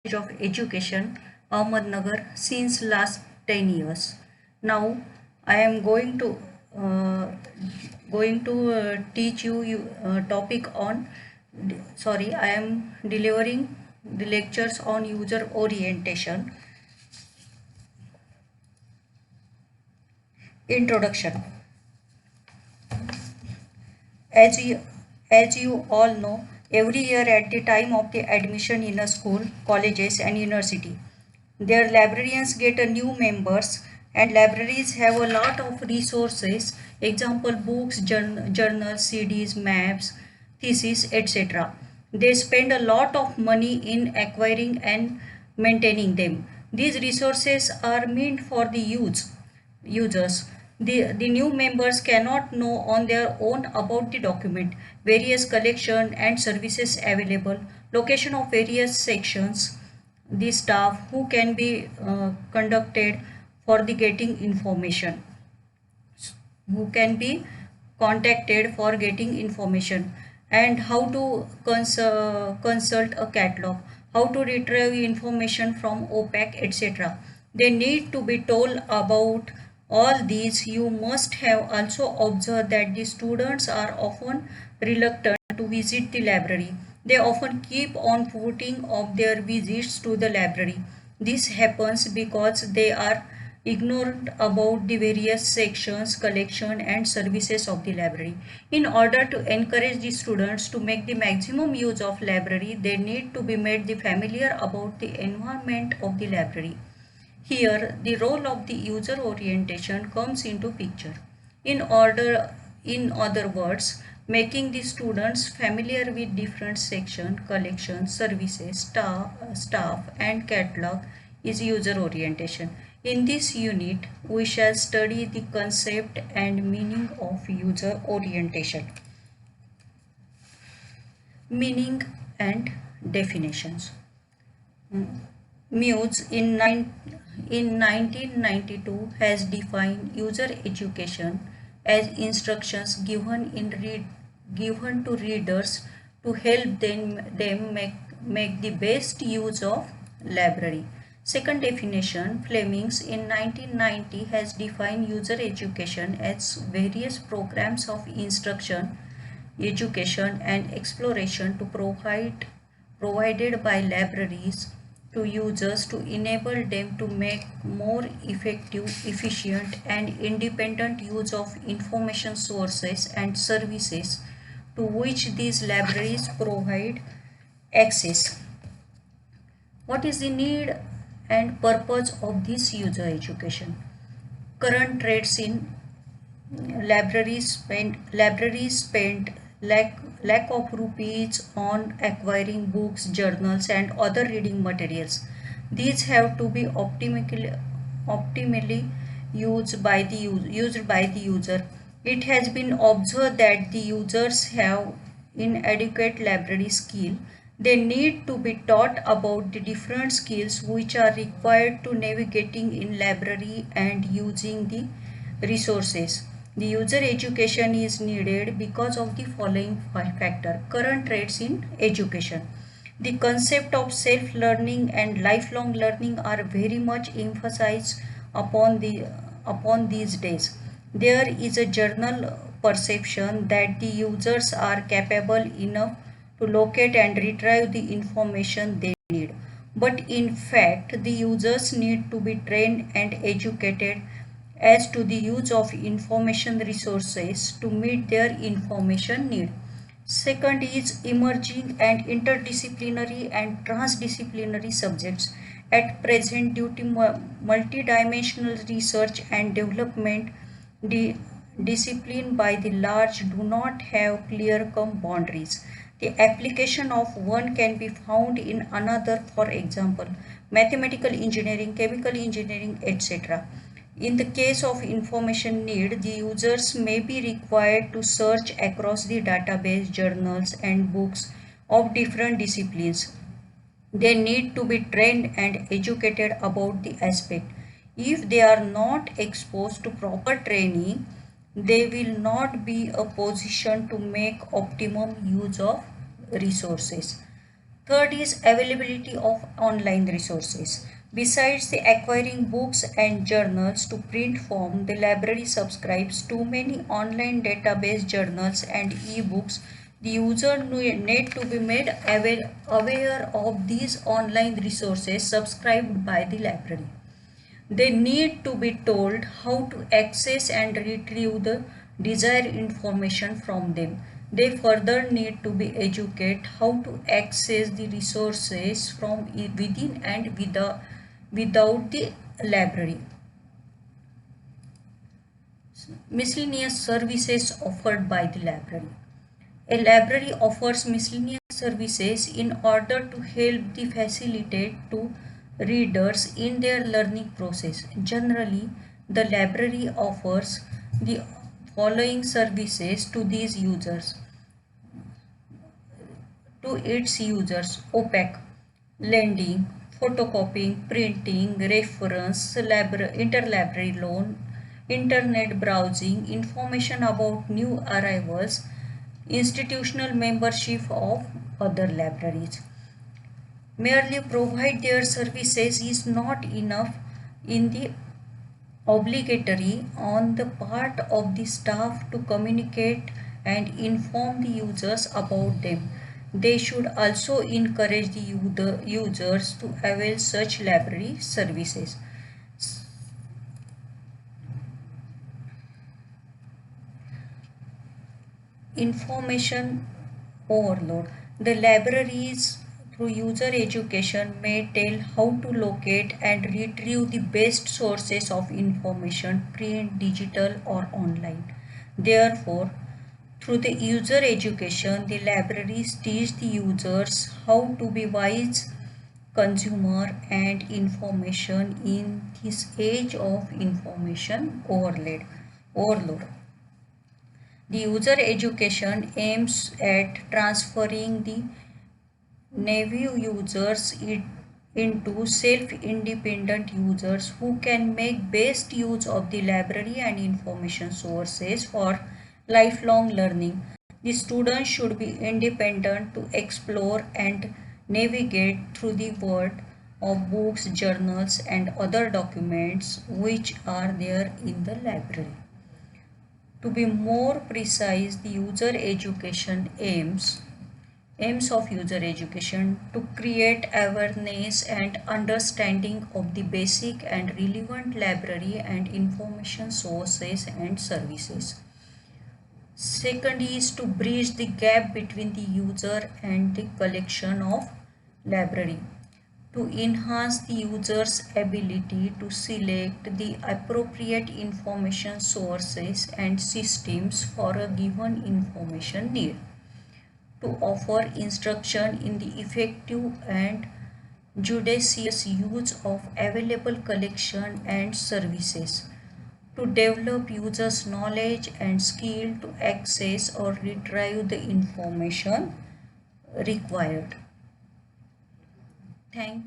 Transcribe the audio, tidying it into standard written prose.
of Education, Ahmednagar, since last 10 years. Now, I am uh, going to teach you topic on. Sorry, I am delivering the lectures on user orientation. Introduction. As you, as you all know, every year at the time of the admission in a school, colleges and university, their librarians get a new members and libraries have a lot of resources, example books, journals, CDs, maps, thesis, etc. They spend a lot of money in acquiring and maintaining them. These resources are meant for the users. The new members cannot know on their own about the document, various collection and services available, location of various sections, the staff who can be conducted for the getting information, who can be contacted for getting information, and how to consult a catalog, how to retrieve information from OPAC, etc. They need to be told about all these. You must have also observed that the students are often reluctant to visit the library. They often keep on putting off their visits to the library. This happens because they are ignorant about the various sections, collection and services of the library. In order to encourage the students to make the maximum use of library, they need to be made the familiar about the environment of the library. Here, the role of the user orientation comes into picture. In other words, making the students familiar with different section, collections, services, staff and catalog is user orientation. In this unit, we shall study the concept and meaning of user orientation. Meaning and definitions. Muse in 1992 has defined user education as instructions given to readers to help them make the best use of library. Second definition, Flemings in 1990 has defined user education as various programs of instruction, education and exploration to provided by libraries to users to enable them to make more effective, efficient and independent use of information sources and services to which these libraries provide access. What is the need and purpose of this user education? Current trends in libraries spend lack of rupees on acquiring books, journals and other reading materials. These have to be optimally used by the user. It has been observed that the users have inadequate library skill. They need to be taught about the different skills which are required to navigating in library and using the resources. The user education is needed because of the following factor. Current trends in education. The concept of self-learning and lifelong learning are very much emphasized upon these days. There is a general perception that the users are capable enough to locate and retrieve the information they need. But in fact, the users need to be trained and educated as to the use of information resources to meet their information need. Second is emerging and interdisciplinary and transdisciplinary subjects. At present, due to multidimensional research and development, the discipline by the large do not have clear-cut boundaries. The application of one can be found in another, for example, mathematical engineering, chemical engineering, etc. In the case of information need, the users may be required to search across the database, journals and books of different disciplines. They need to be trained and educated about the aspect. If they are not exposed to proper training, they will not be a position to make optimum use of resources. Third is availability of online resources. Besides the acquiring books and journals to print form, the library subscribes to many online database journals and e-books. The user need to be made aware of these online resources subscribed by the library. They need to be told how to access and retrieve the desired information from them. They further need to be educated how to access the resources from within and without the library. Miscellaneous services offered by the library. A library offers miscellaneous services in order to help the facilitate to readers in their learning process. Generally, the library offers the following services to these users. To its users: OPEC, lending, photocopying, printing, reference, interlibrary loan, internet browsing, information about new arrivals, institutional membership of other libraries. Merely provide their services is not enough in the obligatory on the part of the staff to communicate and inform the users about them. They should also encourage the users to avail such library services. Information overload. The libraries through user education may tell how to locate and retrieve the best sources of information, print, digital or online. Therefore, through the user education, the libraries teach the users how to be wise consumer and information in this age of information overload. The user education aims at transferring the naive users into self-independent users who can make best use of the library and information sources for lifelong learning. The students should be independent to explore and navigate through the world of books, journals and other documents which are there in the library. To be more precise, the user education aims of user education to create awareness and understanding of the basic and relevant library and information sources and services. Second is to bridge the gap between the user and the collection of library, to enhance the user's ability to select the appropriate information sources and systems for a given information need, to offer instruction in the effective and judicious use of available collection and services, to develop users' knowledge and skill to access or retrieve the information required. Thank